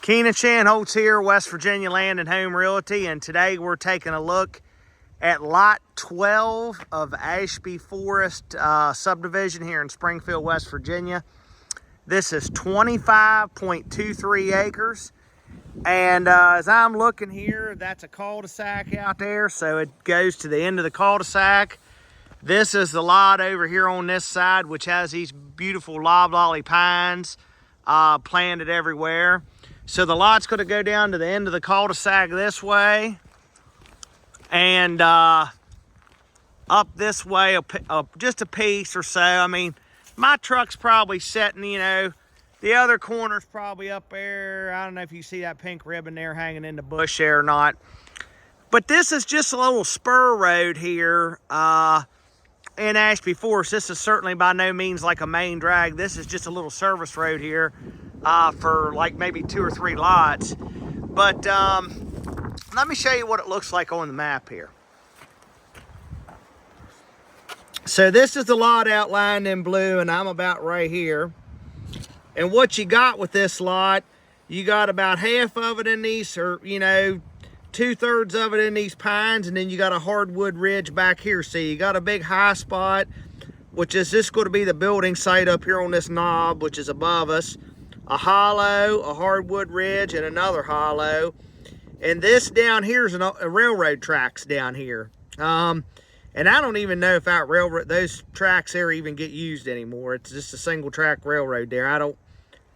Keenan Holtz here, West Virginia Land and Home Realty, and today we're taking a look at Lot 12 of Ashby Forest subdivision here in Springfield, West Virginia. This is 25.23 acres, and as I'm looking here, that's a cul-de-sac out there, so it goes to the end of the cul-de-sac. This is the lot over here on this side, which has these beautiful loblolly pines planted everywhere. So the lot's going to go down to the end of the cul-de-sac this way, and up this way just a piece or so. I mean, my truck's probably setting, you know, the other corner's probably up there. I don't know if you see that pink ribbon there hanging in the bush there or not. But this is just a little spur road here in Ashby Forest. This is certainly by no means like a main drag. This is just a little service road here for like maybe 2 or 3 lots. But let me show you what it looks like on the map here. So this is the lot outlined in blue, and I'm about right here. And what you got with this lot, you got about half of it in these, or you know, 2/3 of it in these pines, and then you got a hardwood ridge back here. So you got a big high spot, which is just going to be the building site up here on this knob, which is above us. A hollow, a hardwood ridge, and another hollow. And this down here is a railroad tracks down here. And I don't even know if those tracks there even get used anymore. It's just a single track railroad there.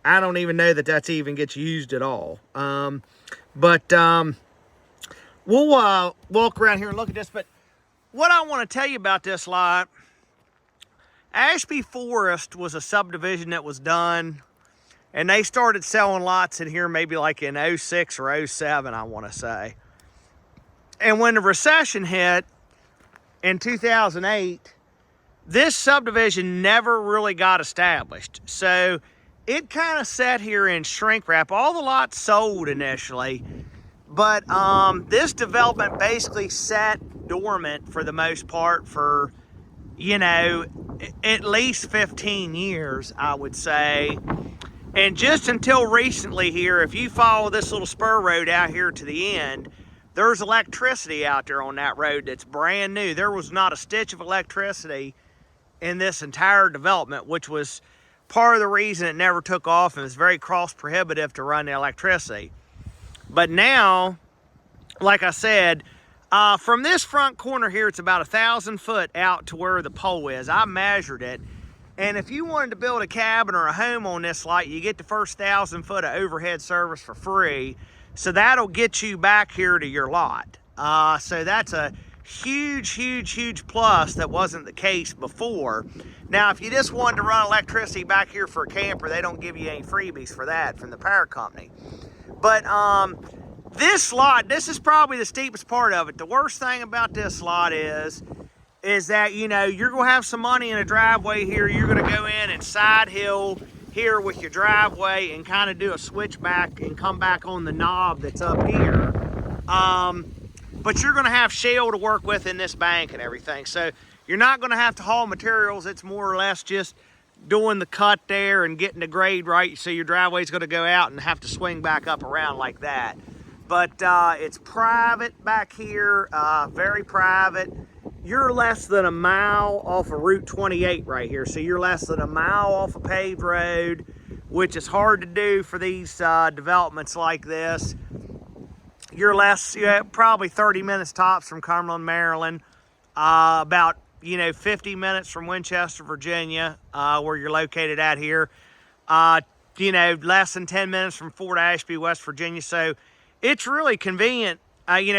I don't even know that that's even gets used at all. We'll walk around here and look at this. But what I want to tell you about this lot, Ashby Forest was a subdivision that was done, and they started selling lots in here maybe like in 06 or 07, I want to say. And when the recession hit in 2008, this subdivision never really got established. So it kind of sat here in shrink wrap. All the lots sold initially, but this development basically sat dormant for the most part for, you know, at least 15 years, I would say. And just until recently here, if you follow this little spur road out here to the end, there's electricity out there on that road that's brand new. There was not a stitch of electricity in this entire development, which was part of the reason it never took off, and it's very cost prohibitive to run the electricity. But now, like I said, from this front corner here, it's about 1,000 foot out to where the pole is. I measured it. And if you wanted to build a cabin or a home on this lot, you get the first 1,000 foot of overhead service for free. So that'll get you back here to your lot. So that's a huge, huge, huge plus that wasn't the case before. Now, if you just wanted to run electricity back here for a camper, they don't give you any freebies for that from the power company. But this lot, this is probably the steepest part of it. The worst thing about this lot is that, you know, you're going to have some money in a driveway here. You're going to go in and side hill here with your driveway and kind of do a switchback and come back on the knob that's up here. But you're going to have shale to work with in this bank and everything. So you're not going to have to haul materials. It's more or less just doing the cut there and getting the grade right. So your driveway's going to go out and have to swing back up around like that. But it's private back here, very private. You're less than a mile off of Route 28 right here. So you're less than a mile off a paved road, which is hard to do for these developments like this. You're probably 30 minutes tops from Cumberland, Maryland. About, 50 minutes from Winchester, Virginia, where you're located at here. Less than 10 minutes from Fort Ashby, West Virginia. So it's really convenient,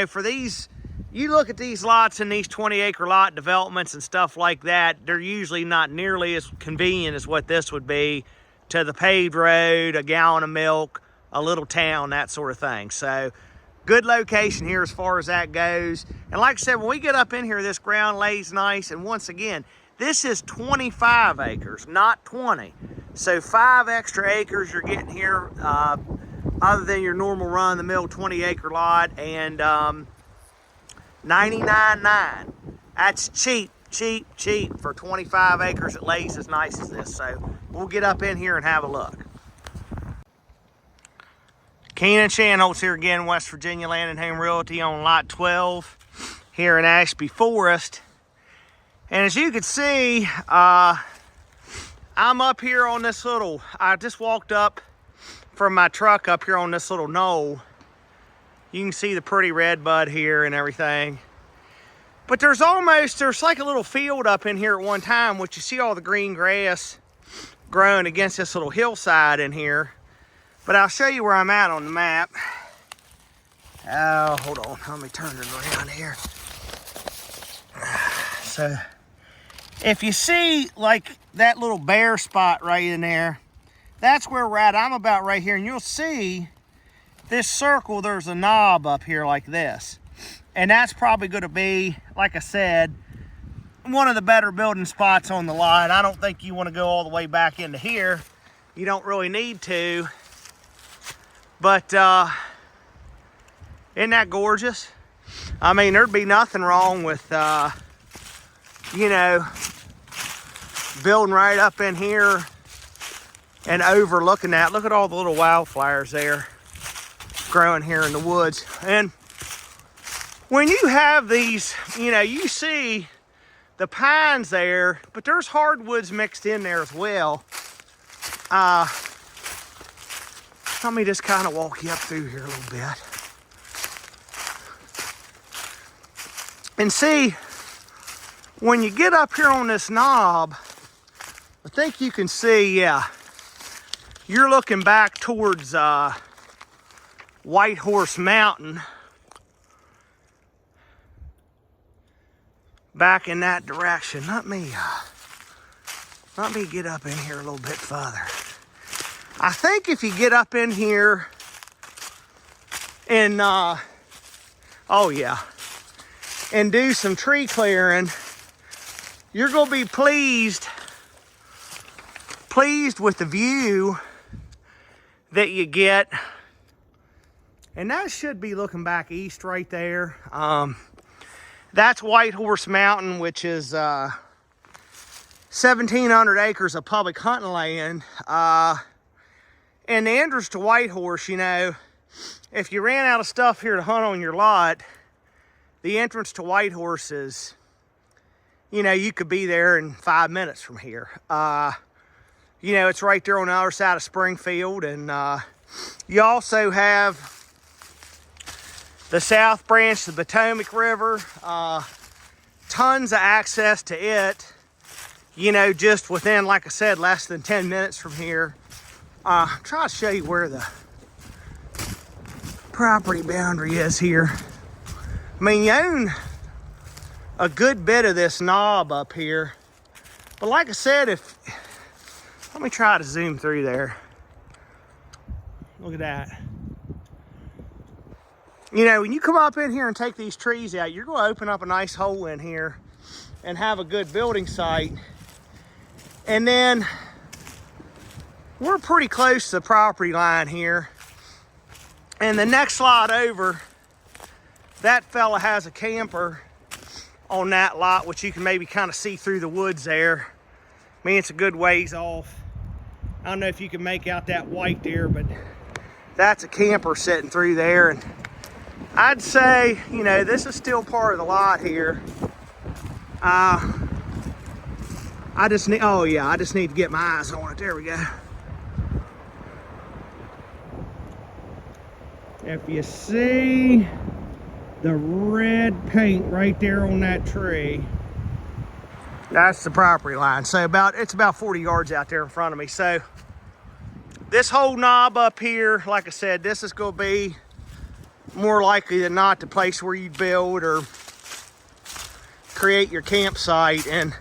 for these. You look at these lots in these 20-acre lot developments and stuff like that, they're usually not nearly as convenient as what this would be to the paved road, a gallon of milk, a little town, that sort of thing. So good location here as far as that goes. And like I said, when we get up in here, this ground lays nice. And once again, this is 25 acres, not 20. So 5 extra acres you're getting here, other than your normal run-of-the-mill 20-acre lot. And $99.9. That's cheap for 25 acres. It lays as nice as this. So we'll get up in here and have a look. Keenan Shanholtz here again, West Virginia Land and Home Realty on Lot 12 here in Ashby Forest. And as you can see, I'm up here on this little, I just walked up from my truck up here on this little knoll. You can see the pretty red bud here and everything. But there's like a little field up in here at one time, which you see all the green grass growing against this little hillside in here. But I'll show you where I'm at on the map. Oh, hold on, let me turn it around here. So, if you see like that little bare spot right in there, that's where we're at. I'm about right here, and you'll see this circle, there's a knob up here like this. And that's probably gonna be, like I said, one of the better building spots on the lot. I don't think you wanna go all the way back into here. You don't really need to. But isn't that gorgeous? I mean, there'd be nothing wrong with, you know, building right up in here and overlooking that. Look at all the little wildflowers there growing here in the woods. And when you have these, you know, you see the pines there, but there's hardwoods mixed in there as well. Let me just kind of walk you up through here a little bit. And see, when you get up here on this knob, I think you can see, yeah, you're looking back towards White Horse Mountain. Back in that direction. Let me get up in here a little bit further. I think if you get up in here and, oh yeah, and do some tree clearing, you're gonna be pleased with the view that you get. And that should be looking back east right there. That's White Horse Mountain, which is 1,700 acres of public hunting land. And the entrance to White Horse, you know, if you ran out of stuff here to hunt on your lot, the entrance to White Horse is, you know, you could be there in 5 minutes from here. You know, it's right there on the other side of Springfield. And you also have the South Branch of the Potomac River. Tons of access to it, you know, just within, like I said, less than 10 minutes from here. I'm trying to show you where the property boundary is here. I mean, you own a good bit of this knob up here. But like I said, let me try to zoom through there. Look at that. You know, when you come up in here and take these trees out, you're going to open up a nice hole in here and have a good building site. And then we're pretty close to the property line here. And the next lot over, that fella has a camper on that lot, which you can maybe kind of see through the woods there. I mean, it's a good ways off. I don't know if you can make out that white there, but that's a camper sitting through there. And I'd say, you know, this is still part of the lot here. I just need to get my eyes on it. There we go. If you see the red paint right there on that tree, that's the property line. So it's about 40 yards out there in front of me. So this whole knob up here, like I said, this is going to be more likely than not the place where you build or create your campsite. And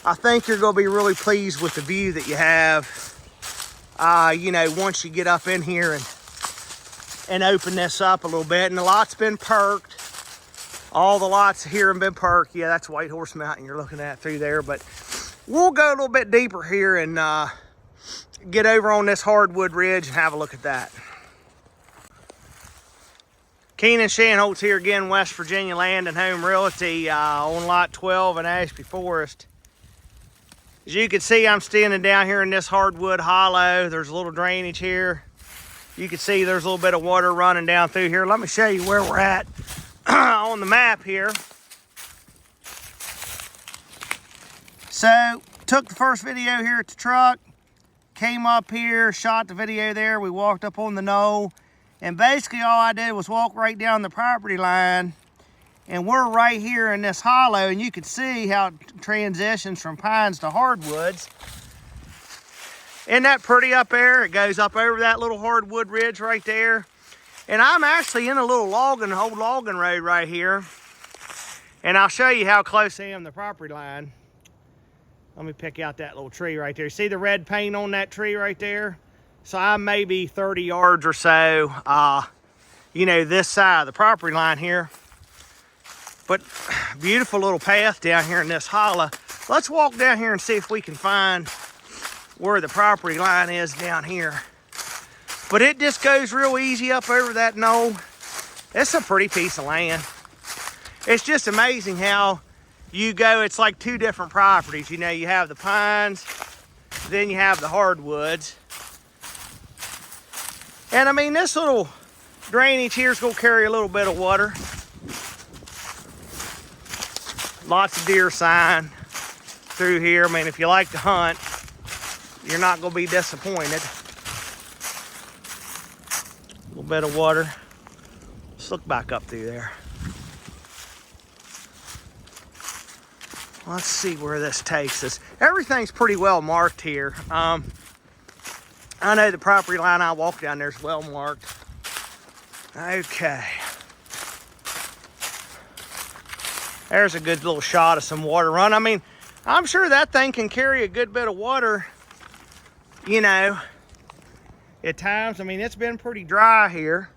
I think you're going to be really pleased with the view that you have, you know, once you get up in here and open this up a little bit. And the lot's been perked. All the lots here have been perked. Yeah, that's White Horse Mountain you're looking at through there. But we'll go a little bit deeper here and get over on this hardwood ridge and have a look at that. Keenan Shanholtz here again, West Virginia Land and Home Realty on Lot 12 in Ashby Forest. As you can see, I'm standing down here in this hardwood hollow. There's a little drainage here. You can see there's a little bit of water running down through here. Let me show you where we're at on the map here. So, took the first video here at the truck, came up here, shot the video there. We walked up on the knoll, and basically all I did was walk right down the property line, and we're right here in this hollow, and you can see how it transitions from pines to hardwoods. Isn't that pretty up there? It goes up over that little hardwood ridge right there. And I'm actually in a little old logging road right here. And I'll show you how close I am to the property line. Let me pick out that little tree right there. See the red paint on that tree right there? So I'm maybe 30 yards or so, you know, this side of the property line here. But beautiful little path down here in this hollow. Let's walk down here and see if we can find where the property line is down here. But it just goes real easy up over that knoll. It's a pretty piece of land. It's just amazing how you go, it's like two different properties. You know, you have the pines, then you have the hardwoods. And I mean, this little drainage here is gonna carry a little bit of water. Lots of deer sign through here. I mean, if you like to hunt, you're not gonna be disappointed. A little bit of water. Let's look back up through there. Let's see where this takes us. Everything's pretty well marked here. I know the property line I walk down there is well marked. Okay. There's a good little shot of some water run. I mean, I'm sure that thing can carry a good bit of water, you know, at times. I mean, it's been pretty dry here.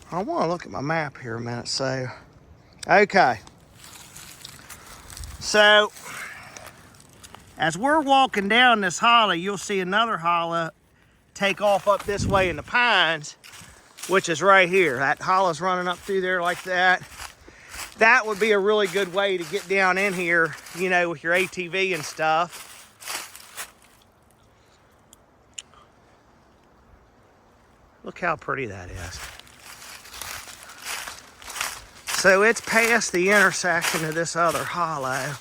I want to look at my map here a minute. So, okay. So, as we're walking down this hollow, you'll see another hollow take off up this way in the pines, which is right here. That hollow's running up through there like that. That would be a really good way to get down in here, you know, with your ATV and stuff. Look how pretty that is. So it's past the intersection of this other hollow.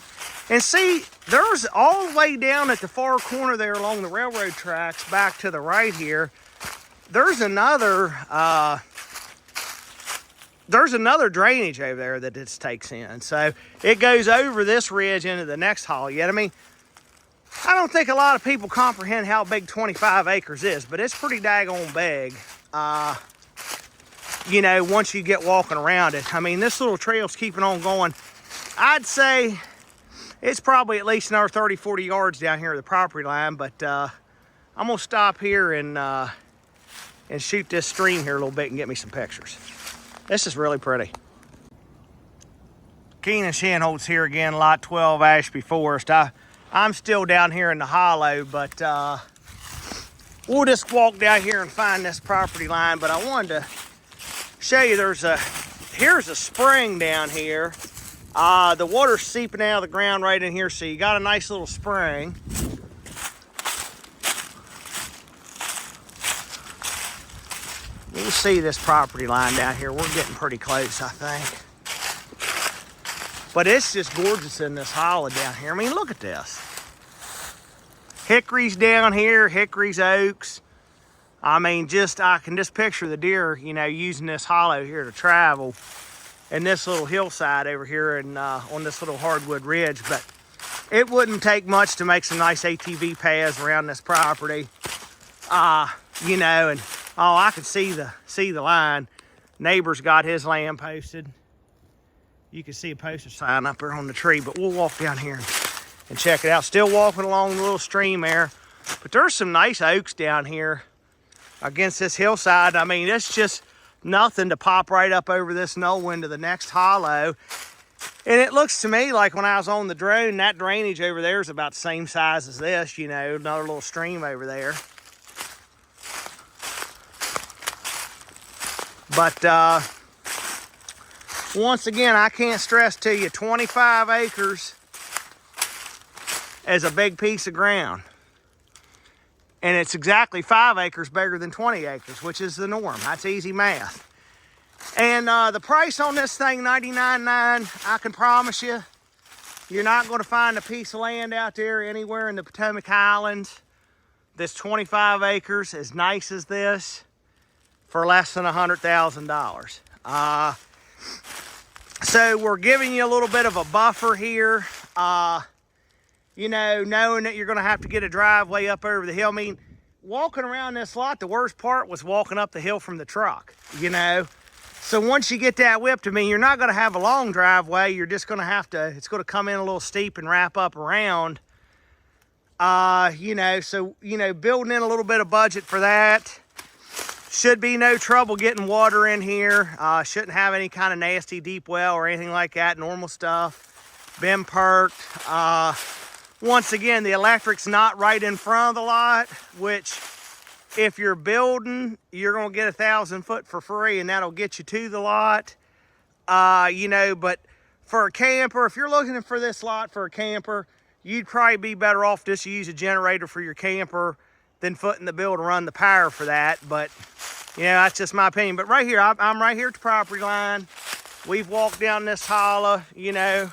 And see, there's all the way down at the far corner there along the railroad tracks back to the right here, there's another drainage over there that this takes in. So it goes over this ridge into the next hollow. Yet, I mean, I don't think a lot of people comprehend how big 25 acres is, but it's pretty daggone big. You know, once you get walking around it. I mean, this little trail's keeping on going. I'd say it's probably at least another 30, 40 yards down here at the property line, but I'm gonna stop here and shoot this stream here a little bit and get me some pictures. This is really pretty. Keenan Shanholtz here again, Lot 12, Ashby Forest. I'm still down here in the hollow, but we'll just walk down here and find this property line. But I wanted to show you here's a spring down here. The water's seeping out of the ground right in here, so you got a nice little spring. You see this property line down here. We're getting pretty close, I think. But it's just gorgeous in this hollow down here. I mean, look at this. Hickories down here, hickories, oaks. I mean, I can just picture the deer, you know, using this hollow here to travel. And this little hillside over here and on this little hardwood ridge. But it wouldn't take much to make some nice ATV paths around this property. You know, and oh, I could see the line. Neighbor's got his land posted. You can see a postage sign up there on the tree, but we'll walk down here and check it out. Still walking along the little stream there. But there's some nice oaks down here against this hillside. I mean, it's just nothing to pop right up over this knoll into the next hollow. And it looks to me like when I was on the drone, that drainage over there is about the same size as this, you know, another little stream over there. But once again, I can't stress to you, 25 acres is a big piece of ground. And it's exactly 5 acres bigger than 20 acres, which is the norm. That's easy math. And the price on this thing, $99.9, I can promise you, you're not going to find a piece of land out there anywhere in the Potomac Highlands that's 25 acres as nice as this for less than $100,000. So we're giving you a little bit of a buffer here, you know, knowing that you're going to have to get a driveway up over the hill. I mean, walking around this lot, the worst part was walking up the hill from the truck, you know. So once you get that whipped, I mean, you're not going to have a long driveway. You're just going to have to, it's going to come in a little steep and wrap up around. You know, so, you know, building in a little bit of budget for that. Should be no trouble getting water in here. Shouldn't have any kind of nasty deep well or anything like that. Normal stuff. Been perked. Once again, the electric's not right in front of the lot, which if you're building, you're going to get 1,000 foot for free, and that'll get you to the lot. You know, but for a camper, if you're looking for this lot for a camper, you'd probably be better off just to use a generator for your camper than footing the bill to run the power for that. But, you know, that's just my opinion. But right here, I'm right here at the property line. We've walked down this hollow, you know.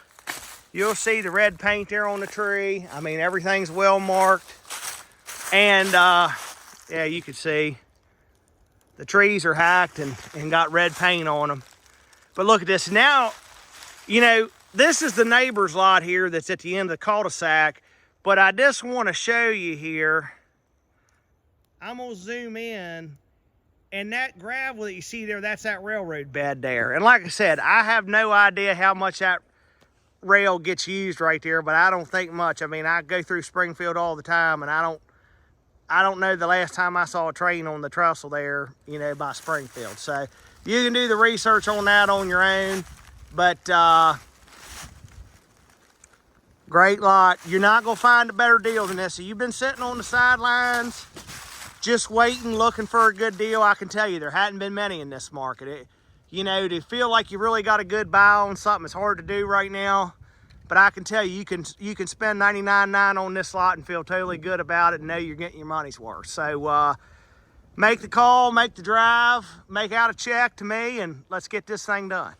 You'll see the red paint there on the tree. I mean, everything's well marked. And, yeah, you can see the trees are hacked and got red paint on them. But look at this. Now, you know, this is the neighbor's lot here that's at the end of the cul-de-sac. But I just want to show you here. I'm going to zoom in. And that gravel that you see there, that's that railroad bed there. And like I said, I have no idea how much that rail gets used right there, but I don't think much. I mean, I go through Springfield all the time, and I don't know the last time I saw a train on the trestle there, you know, by Springfield. So you can do the research on that on your own. But great lot. You're not going to find a better deal than this. So you've been sitting on the sidelines just waiting, looking for a good deal. I can tell you there hadn't been many in this market. You know, to feel like you really got a good buy on something, it's hard to do right now. But I can tell you, you can spend $99.9 on this lot and feel totally good about it and know you're getting your money's worth. So make the call, make the drive, make out a check to me, and let's get this thing done.